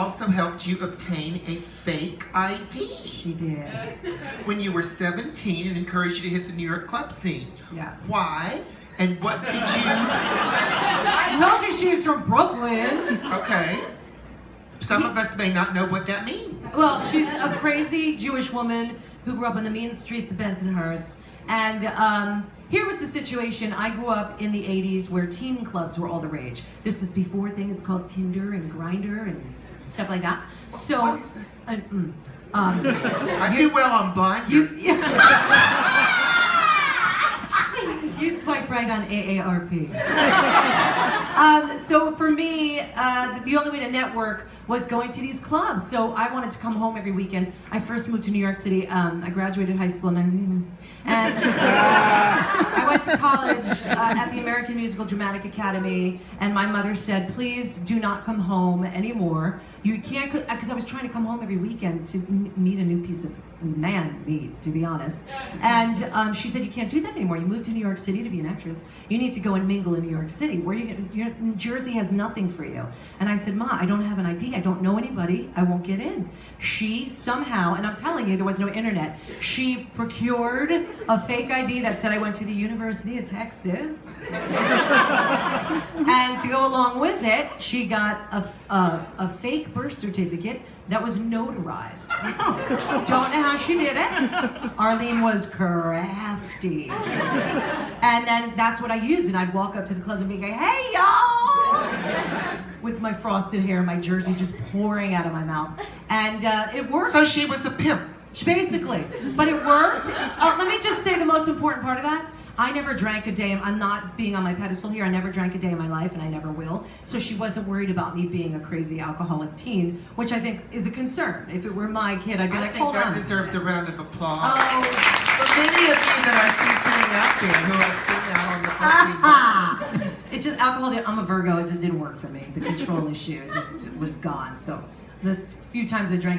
also helped you obtain a fake ID. She did. When you were 17 and encouraged you to hit the New York club scene. Yeah. Why? And what did you... I told you she was from Brooklyn. Okay. Some of us may not know what that means. Well, she's a crazy Jewish woman who grew up on the mean streets of Bensonhurst. And here was the situation. I grew up in the 80s where teen clubs were all the rage. There's this before thing, it's called Tinder and Grindr and stuff like that. So, What is that? I you- do well on Blind. You swipe right on AARP. So for me, the only way to network was going to these clubs. So I wanted to come home every weekend. I first moved to New York City. I graduated high school and I went to college at the American Musical Dramatic Academy, and my mother said, please do not come home anymore. You can't, because I was trying to come home every weekend to meet a new piece of man meat, to be honest. And she said, you can't do that anymore. You moved to New York City to be an actress. You need to go and mingle in New York City. New Jersey has nothing for you. And I said, Ma, I don't have an ID. I don't know anybody. I won't get in. She somehow, and I'm telling you, there was no internet. She procured a fake ID that said I went to the University of Texas. And to go along with it, she got a fake birth certificate that was notarized. Don't know how she did it. Arlene was crafty. And then that's what I used, and I'd walk up to the clubs and be like, hey y'all! With my frosted hair, my jersey just pouring out of my mouth. And it worked. So she was a pimp. Basically. But it worked. Let me just say the most important part of that. I never drank a day. I'm not being on my pedestal here. I never drank a day in my life, and I never will. So she wasn't worried about me being a crazy alcoholic teen, which I think is a concern. If it were my kid, I'd be like, hold on. I think that deserves a round of applause. Oh. For many of you that I see sitting out there who are sitting out on the balcony. It just, alcohol, I'm a Virgo, it just didn't work for me. The control issue just was gone. So the few times I drank